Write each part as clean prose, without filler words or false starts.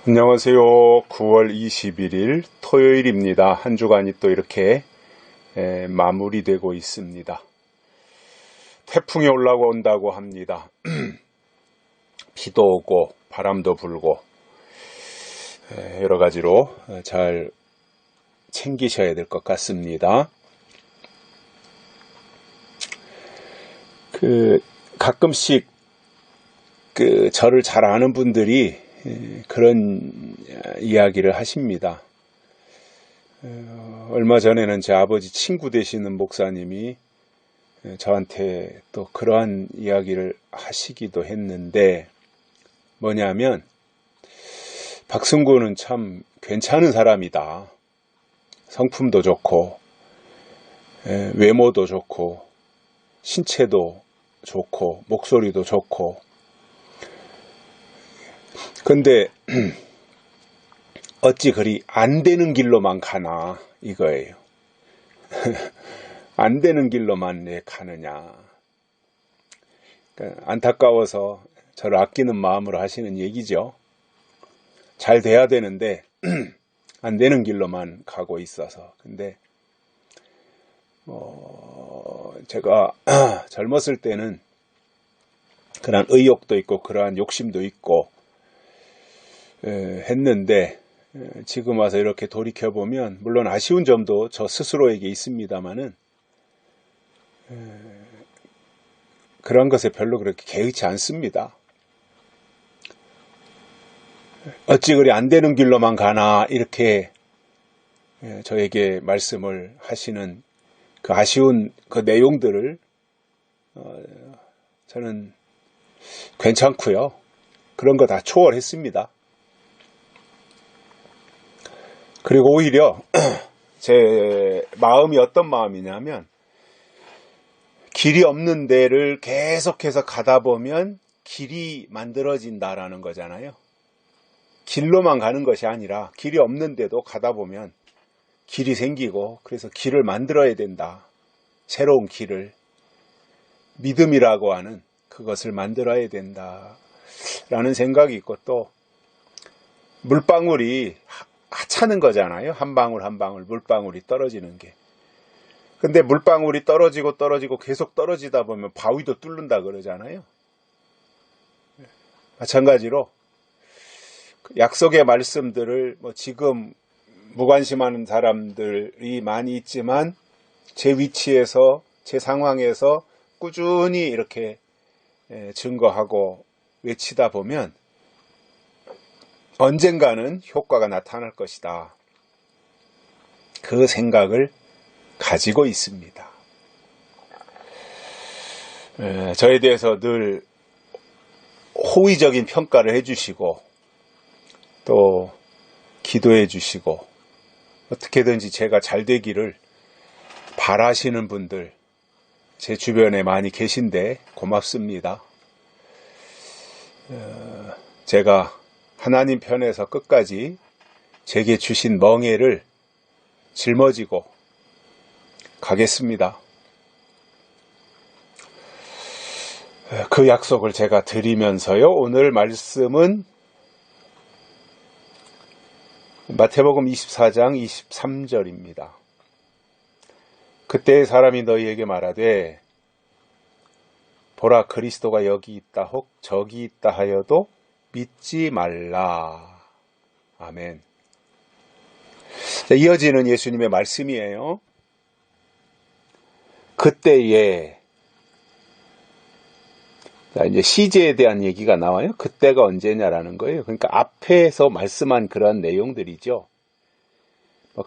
안녕하세요. 9월 21일 토요일입니다. 한 주간이 또 이렇게 마무리되고 있습니다. 태풍이 올라온다고 합니다. 비도 오고 바람도 불고 여러 가지로 잘 챙기셔야 될 것 같습니다. 가끔씩 저를 잘 아는 분들이 그런 이야기를 하십니다. 얼마 전에는 제 아버지 친구 되시는 목사님이 저한테 또 그러한 이야기를 하시기도 했는데, 뭐냐면 박승구는 참 괜찮은 사람이다. 성품도 좋고 외모도 좋고 신체도 좋고 목소리도 좋고, 근데 어찌 그리 안 되는 길로만 가나 이거예요. 안 되는 길로만 왜 가느냐. 그러니까 안타까워서 저를 아끼는 마음으로 하시는 얘기죠. 잘 돼야 되는데 안 되는 길로만 가고 있어서. 근데 제가 젊었을 때는 그런 의욕도 있고 그러한 욕심도 있고 했는데, 지금 와서 이렇게 돌이켜보면 물론 아쉬운 점도 저 스스로에게 있습니다만은 그런 것에 별로 그렇게 개의치 않습니다. 어찌 그리 안 되는 길로만 가나 이렇게 저에게 말씀을 하시는 그 아쉬운 그 내용들을 저는 괜찮고요. 그런 거 다 초월했습니다. 그리고 오히려 제 마음이 어떤 마음이냐면, 길이 없는 데를 계속해서 가다 보면 길이 만들어진다라는 거잖아요. 길로만 가는 것이 아니라 길이 없는 데도 가다 보면 길이 생기고, 그래서 길을 만들어야 된다. 새로운 길을, 믿음이라고 하는 그것을 만들어야 된다라는 생각이 있고, 또 물방울이 하찮은 거잖아요. 한 방울 한 방울 물방울이 떨어지는 게. 근데 물방울이 떨어지고 계속 떨어지다 보면 바위도 뚫는다 그러잖아요. 마찬가지로 약속의 말씀들을 지금 무관심하는 사람들이 많이 있지만, 제 위치에서 제 상황에서 꾸준히 이렇게 증거하고 외치다 보면 언젠가는 효과가 나타날 것이다. 그 생각을 가지고 있습니다. 저에 대해서 늘 호의적인 평가를 해주시고 또 기도해 주시고 어떻게든지 제가 잘 되기를 바라시는 분들 제 주변에 많이 계신데 고맙습니다. 제가 하나님 편에서 끝까지 제게 주신 멍에를 짊어지고 가겠습니다. 그 약속을 제가 드리면서요, 오늘 말씀은 마태복음 24장 23절입니다. 그때의 사람이 너희에게 말하되 보라 그리스도가 여기 있다 혹 저기 있다 하여도 믿지 말라. 아멘. 자, 이어지는 예수님의 말씀이에요. 그때에, 자, 이제 시제에 대한 얘기가 나와요. 그때가 언제냐라는 거예요. 그러니까 앞에서 말씀한 그런 내용들이죠.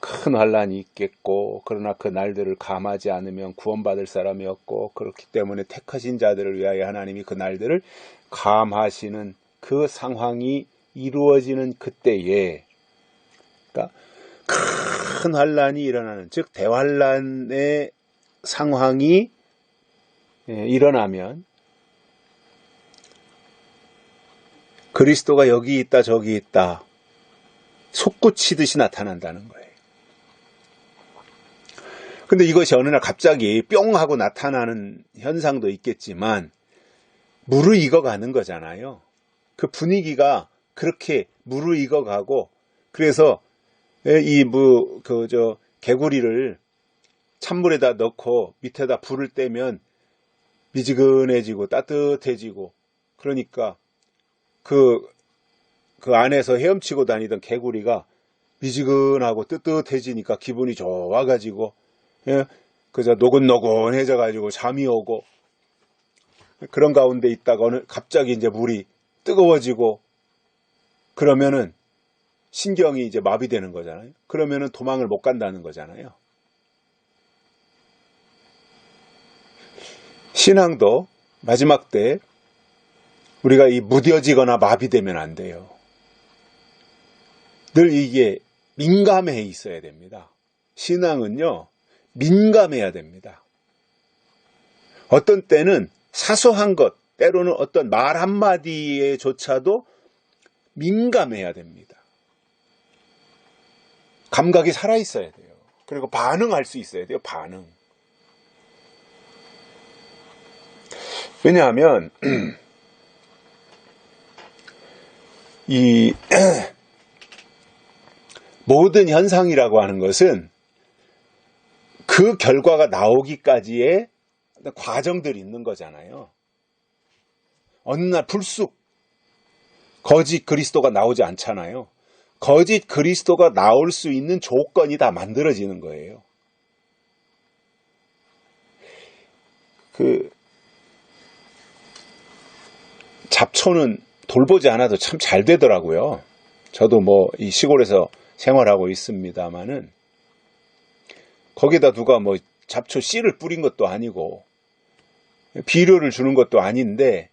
큰 환란이 있겠고, 그러나 그 날들을 감하지 않으면 구원받을 사람이 없고, 그렇기 때문에 택하신 자들을 위하여 하나님이 그 날들을 감하시는 그 상황이 이루어지는 그때에, 그러니까 큰 환란이 일어나는, 즉 대환란의 상황이 일어나면 그리스도가 여기 있다 저기 있다 솟구치듯이 나타난다는 거예요. 근데 이것이 어느 날 갑자기 뿅 하고 나타나는 현상도 있겠지만 무르익어 가는 거잖아요. 그 분위기가 그렇게 무르익어 가고, 그래서 개구리를 찬물에다 넣고 밑에다 불을 떼면 미지근해지고 따뜻해지고, 그러니까 그 안에서 헤엄치고 다니던 개구리가 미지근하고 뜨뜻해지니까 기분이 좋아가지고, 예, 그저 노곤노곤해져가지고 잠이 오고, 그런 가운데 있다가 갑자기 이제 물이 뜨거워지고, 그러면은 신경이 이제 마비되는 거잖아요. 그러면은 도망을 못 간다는 거잖아요. 신앙도 마지막 때 우리가 무뎌지거나 마비되면 안 돼요. 늘 이게 민감해 있어야 됩니다. 신앙은요, 민감해야 됩니다. 어떤 때는 사소한 것, 때로는 어떤 말 한마디에조차도 민감해야 됩니다. 감각이 살아있어야 돼요. 그리고 반응할 수 있어야 돼요. 반응. 왜냐하면 이 모든 현상이라고 하는 것은 그 결과가 나오기까지의 과정들이 있는 거잖아요. 어느 날 불쑥 거짓 그리스도가 나오지 않잖아요. 거짓 그리스도가 나올 수 있는 조건이 다 만들어지는 거예요. 잡초는 돌보지 않아도 참 잘 되더라고요. 저도 이 시골에서 생활하고 있습니다만은, 거기다 누가 잡초 씨를 뿌린 것도 아니고 비료를 주는 것도 아닌데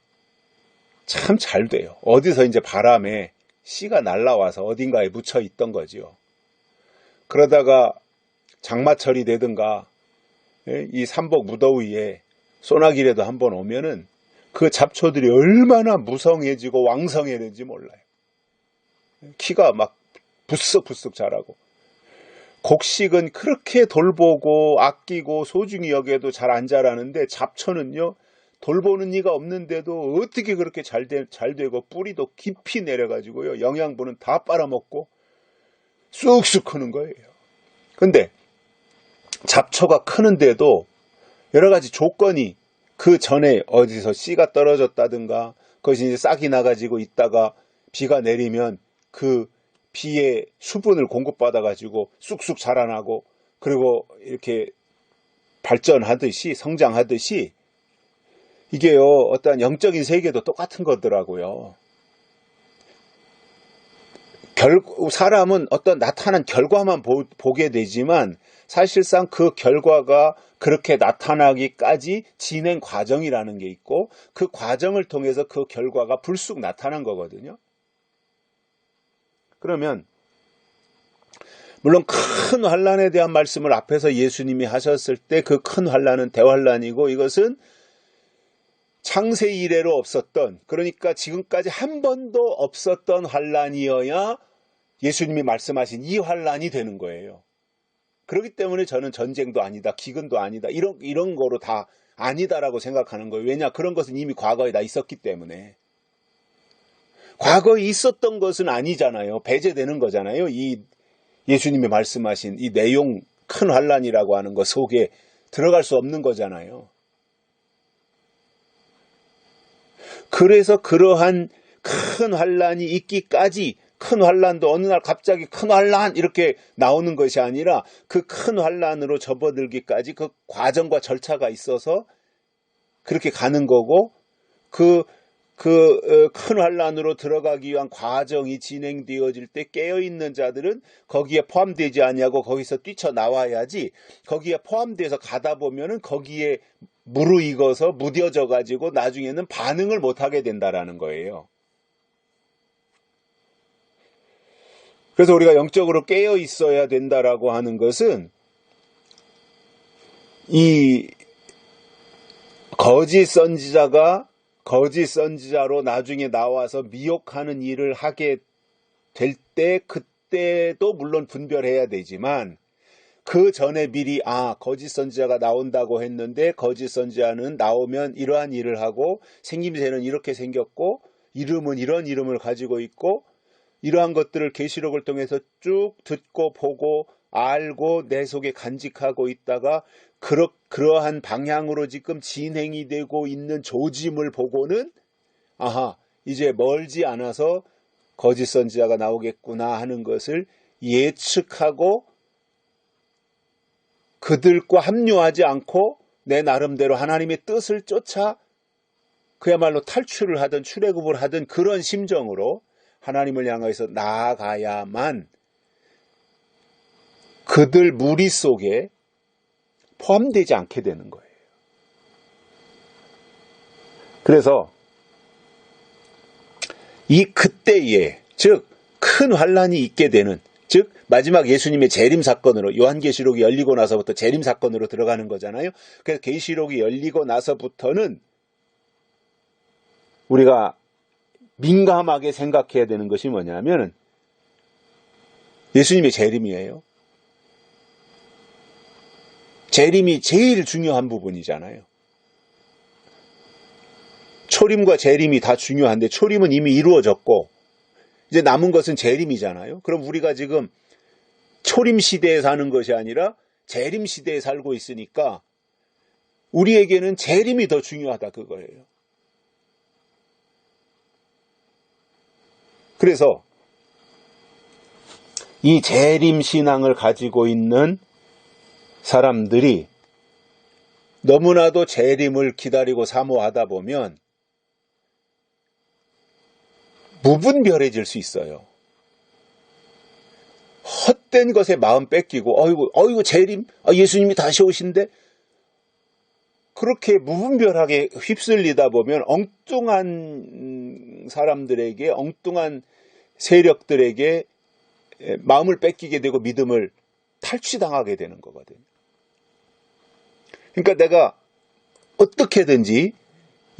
참 잘 돼요. 어디서 이제 바람에 씨가 날라와서 어딘가에 묻혀 있던 거죠. 그러다가 장마철이 되든가 이 삼복 무더위에 소나기라도 한번 오면은 그 잡초들이 얼마나 무성해지고 왕성해지는지 몰라요. 키가 막 부쩍부쩍 자라고, 곡식은 그렇게 돌보고 아끼고 소중히 여겨도 잘 안 자라는데, 잡초는요, 돌보는 이가 없는데도 어떻게 그렇게 잘 되고 뿌리도 깊이 내려가지고요, 영양분은 다 빨아먹고 쑥쑥 크는 거예요. 근데 잡초가 크는데도 여러 가지 조건이, 그 전에 어디서 씨가 떨어졌다든가, 그것이 이제 싹이 나가지고 있다가 비가 내리면 그 비의 수분을 공급받아가지고 쑥쑥 자라나고, 그리고 이렇게 발전하듯이, 성장하듯이, 이게요, 어떤 영적인 세계도 똑같은 거더라고요. 사람은 어떤 나타난 결과만 보게 되지만, 사실상 그 결과가 그렇게 나타나기까지 진행 과정이라는 게 있고, 그 과정을 통해서 그 결과가 불쑥 나타난 거거든요. 그러면 물론 큰 환난에 대한 말씀을 앞에서 예수님이 하셨을 때 그 큰 환난은 대환난이고, 이것은 창세 이래로 없었던, 그러니까 지금까지 한 번도 없었던 환난이어야 예수님이 말씀하신 이 환난이 되는 거예요. 그렇기 때문에 저는 전쟁도 아니다, 기근도 아니다, 이런 거로 다 아니다라고 생각하는 거예요. 왜냐? 그런 것은 이미 과거에 다 있었기 때문에. 과거에 있었던 것은 아니잖아요. 배제되는 거잖아요. 이 예수님이 말씀하신 이 내용, 큰 환난이라고 하는 것 속에 들어갈 수 없는 거잖아요. 그래서 그러한 큰 환난이 있기까지, 큰 환난도 어느 날 갑자기 큰 환난 이렇게 나오는 것이 아니라 그 큰 환난으로 접어들기까지 그 과정과 절차가 있어서 그렇게 가는 거고, 큰 환난으로 들어가기 위한 과정이 진행되어질 때 깨어있는 자들은 거기에 포함되지 아니하고 거기서 뛰쳐나와야지, 거기에 포함돼서 가다 보면은 거기에 무르익어서 무뎌져 가지고 나중에는 반응을 못하게 된다라는 거예요. 그래서 우리가 영적으로 깨어 있어야 된다라고 하는 것은, 이 거짓 선지자가 거짓 선지자로 나중에 나와서 미혹하는 일을 하게 될 때, 그때도 물론 분별해야 되지만, 그 전에 미리 거짓 선지자가 나온다고 했는데 거짓 선지자는 나오면 이러한 일을 하고 생김새는 이렇게 생겼고 이름은 이런 이름을 가지고 있고 이러한 것들을 계시록을 통해서 쭉 듣고 보고 알고 내 속에 간직하고 있다가 그러한 방향으로 지금 진행이 되고 있는 조짐을 보고는 아하, 이제 멀지 않아서 거짓 선지자가 나오겠구나 하는 것을 예측하고 그들과 합류하지 않고 내 나름대로 하나님의 뜻을 쫓아 그야말로 탈출을 하든 출애굽을 하든 그런 심정으로 하나님을 향해서 나아가야만 그들 무리 속에 포함되지 않게 되는 거예요. 그래서 이 그때에, 즉 큰 환란이 있게 되는, 즉 마지막 예수님의 재림 사건으로, 요한계시록이 열리고 나서부터 재림 사건으로 들어가는 거잖아요. 그래서 계시록이 열리고 나서부터는 우리가 민감하게 생각해야 되는 것이 뭐냐면 예수님의 재림이에요. 재림이 제일 중요한 부분이잖아요. 초림과 재림이 다 중요한데 초림은 이미 이루어졌고 이제 남은 것은 재림이잖아요. 그럼 우리가 지금 초림 시대에 사는 것이 아니라 재림 시대에 살고 있으니까 우리에게는 재림이 더 중요하다 그거예요. 그래서 이 재림 신앙을 가지고 있는 사람들이 너무나도 재림을 기다리고 사모하다 보면 무분별해질 수 있어요. 헛된 것에 마음 뺏기고 어이구 재림, 예수님이 다시 오신대, 그렇게 무분별하게 휩쓸리다 보면 엉뚱한 사람들에게, 엉뚱한 세력들에게 마음을 뺏기게 되고 믿음을 탈취당하게 되는 거거든요. 그러니까 내가 어떻게든지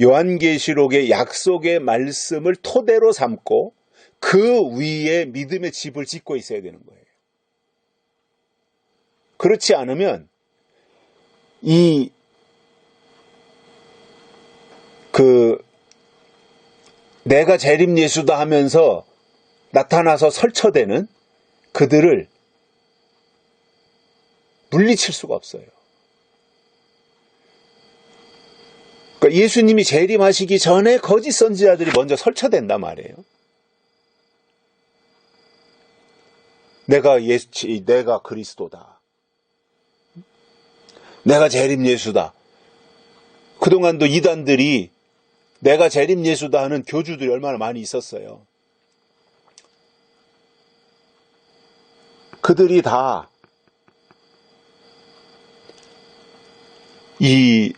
요한계시록의 약속의 말씀을 토대로 삼고 그 위에 믿음의 집을 짓고 있어야 되는 거예요. 그렇지 않으면 내가 재림 예수다 하면서 나타나서 설쳐대는 그들을 물리칠 수가 없어요. 그러니까 예수님이 재림하시기 전에 거짓 선지자들이 먼저 설쳐댄단 말이에요. 내가 그리스도다. 내가 재림 예수다. 그동안도 이단들이 내가 재림 예수다 하는 교주들이 얼마나 많이 있었어요. 그들이 다 이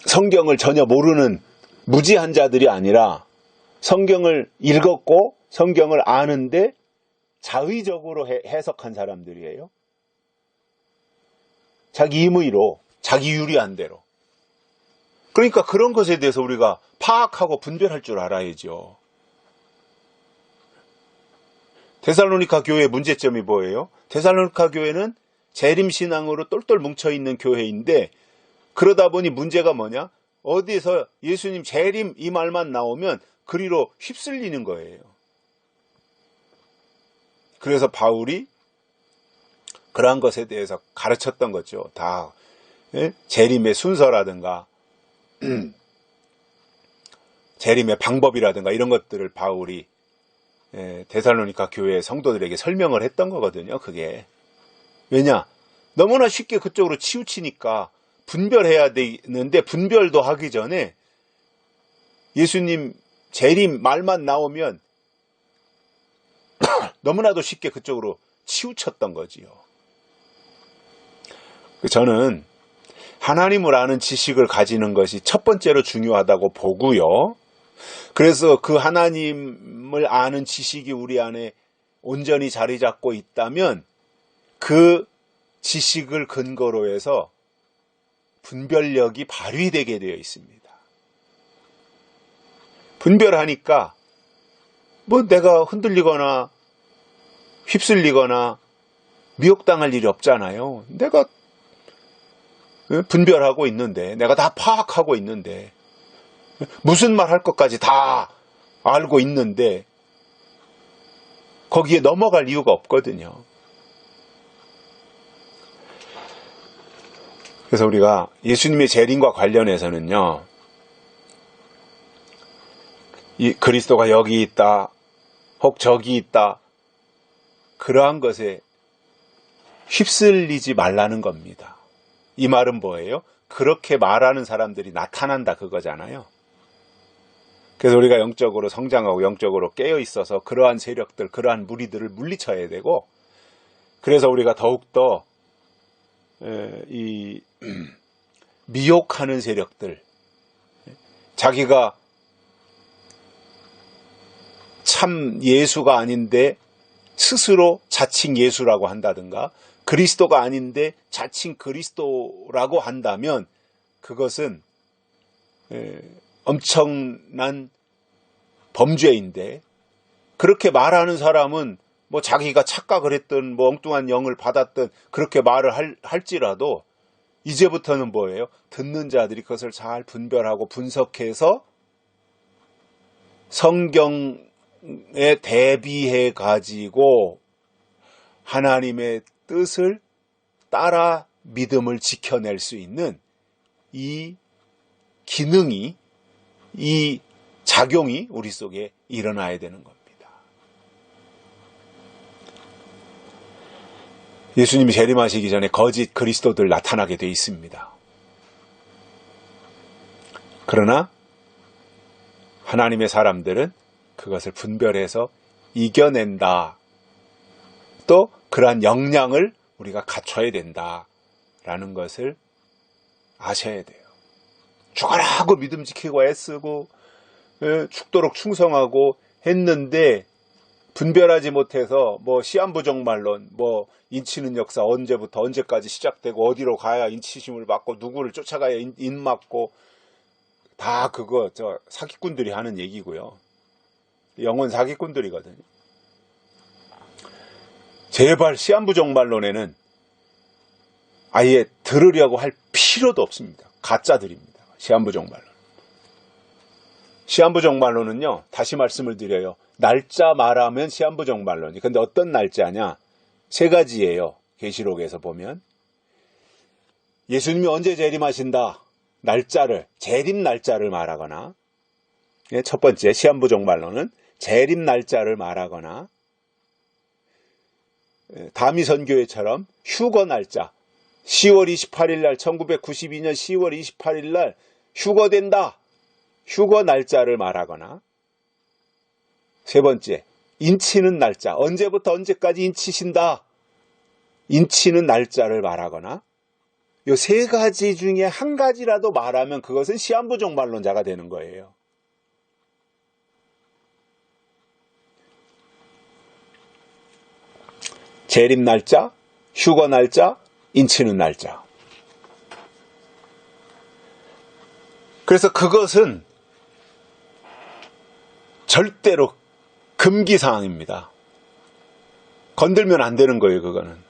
성경을 전혀 모르는 무지한 자들이 아니라 성경을 읽었고 성경을 아는데 자의적으로 해석한 사람들이에요. 자기 임의로, 자기 유리한 대로. 그러니까 그런 것에 대해서 우리가 파악하고 분별할 줄 알아야죠. 데살로니가 교회의 문제점이 뭐예요? 데살로니가 교회는 재림신앙으로 똘똘 뭉쳐있는 교회인데 그러다 보니 문제가 뭐냐? 어디서 예수님 재림 이 말만 나오면 그리로 휩쓸리는 거예요. 그래서 바울이 그러한 것에 대해서 가르쳤던 거죠. 다 재림의 순서라든가 재림의 방법이라든가 이런 것들을 바울이 데살로니가 교회 성도들에게 설명을 했던 거거든요. 그게 왜냐? 너무나 쉽게 그쪽으로 치우치니까 분별해야 되는데 분별도 하기 전에 예수님 재림 말만 나오면 너무나도 쉽게 그쪽으로 치우쳤던 거지요. 저는 하나님을 아는 지식을 가지는 것이 첫 번째로 중요하다고 보고요. 그래서 그 하나님을 아는 지식이 우리 안에 온전히 자리 잡고 있다면 그 지식을 근거로 해서 분별력이 발휘되게 되어 있습니다. 분별하니까 내가 흔들리거나 휩쓸리거나 미혹당할 일이 없잖아요. 내가 분별하고 있는데, 내가 다 파악하고 있는데, 무슨 말 할 것까지 다 알고 있는데 거기에 넘어갈 이유가 없거든요. 그래서 우리가 예수님의 재림과 관련해서는요, 이 그리스도가 여기 있다, 혹 저기 있다, 그러한 것에 휩쓸리지 말라는 겁니다. 이 말은 뭐예요? 그렇게 말하는 사람들이 나타난다 그거잖아요. 그래서 우리가 영적으로 성장하고 영적으로 깨어 있어서 그러한 세력들, 그러한 무리들을 물리쳐야 되고, 그래서 우리가 더욱더 이 미혹하는 세력들, 자기가 참 예수가 아닌데 스스로 자칭 예수라고 한다든가, 그리스도가 아닌데 자칭 그리스도라고 한다면 그것은 엄청난 범죄인데, 그렇게 말하는 사람은 뭐 자기가 착각을 했든 뭐 엉뚱한 영을 받았든 그렇게 말을 할지라도 이제부터는 뭐예요? 듣는 자들이 그것을 잘 분별하고 분석해서 성경에 대비해 가지고 하나님의 뜻을 따라 믿음을 지켜낼 수 있는 이 기능이, 이 작용이 우리 속에 일어나야 되는 겁니다. 예수님이 재림하시기 전에 거짓 그리스도들 나타나게 돼 있습니다. 그러나 하나님의 사람들은 그것을 분별해서 이겨낸다. 또 그러한 역량을 우리가 갖춰야 된다라는 것을 아셔야 돼요. 죽어라고 믿음 지키고 애쓰고 죽도록 충성하고 했는데 분별하지 못해서 뭐 시한부정말론, 뭐 인치는 역사 언제부터 언제까지 시작되고 어디로 가야 인치심을 받고 누구를 쫓아가야 인 맞고, 다 그거 저 사기꾼들이 하는 얘기고요. 영혼 사기꾼들이거든요. 제발 시한부정말론에는 아예 들으려고 할 필요도 없습니다. 가짜들입니다. 시한부정말론. 시한부정말론은요, 다시 말씀을 드려요. 날짜 말하면 시한부정말론이. 근데 어떤 날짜냐? 세 가지예요. 계시록에서 보면. 예수님이 언제 재림하신다? 날짜를, 재림 날짜를 말하거나, 첫 번째 시한부정말론은 재림 날짜를 말하거나, 다미선교회처럼 휴거 날짜, 10월 28일 날, 1992년 10월 28일 날 휴거된다. 휴거 날짜를 말하거나, 세 번째, 인치는 날짜, 언제부터 언제까지 인치신다. 인치는 날짜를 말하거나, 이 세 가지 중에 한 가지라도 말하면 그것은 시한부정말론자가 되는 거예요. 재림 날짜, 휴거 날짜, 인치는 날짜. 그래서 그것은 절대로 금기사항입니다. 건들면 안 되는 거예요, 그거는.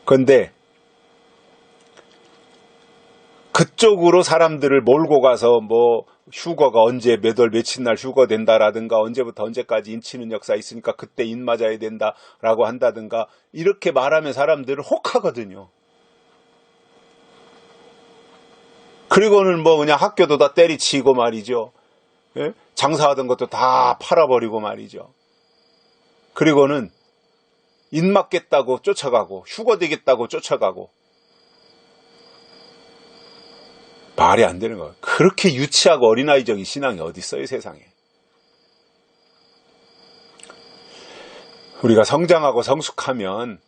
그런데 그쪽으로 사람들을 몰고 가서 뭐 휴거가 언제 몇 월 며칠 날 휴거된다라든가, 언제부터 언제까지 인치는 역사 있으니까 그때 인 맞아야 된다라고 한다든가, 이렇게 말하면 사람들은 혹하거든요. 그리고는 뭐 그냥 학교도 다 때리치고 말이죠. 예? 장사하던 것도 다 팔아버리고 말이죠. 그리고는 인 맞겠다고 쫓아가고 휴거되겠다고 쫓아가고, 말이 안 되는 거예요. 그렇게 유치하고 어린아이적인 신앙이 어디 있어요, 세상에. 우리가 성장하고 성숙하면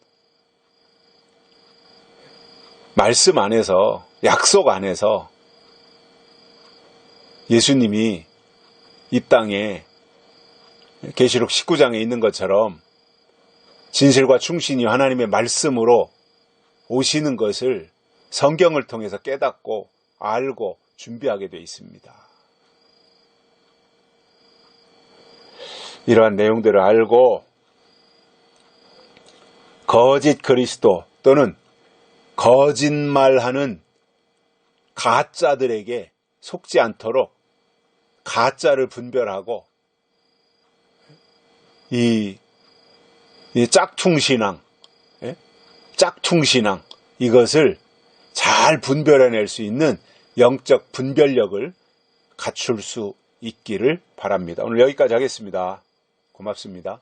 말씀 안에서, 약속 안에서 예수님이 이 땅에 계시록 19장에 있는 것처럼 진실과 충신이 하나님의 말씀으로 오시는 것을 성경을 통해서 깨닫고 알고 준비하게 되어 있습니다. 이러한 내용들을 알고 거짓 그리스도 또는 거짓말하는 가짜들에게 속지 않도록 가짜를 분별하고 이 짝퉁신앙, 예? 짝퉁신앙, 이것을 잘 분별해낼 수 있는 영적 분별력을 갖출 수 있기를 바랍니다. 오늘 여기까지 하겠습니다. 고맙습니다.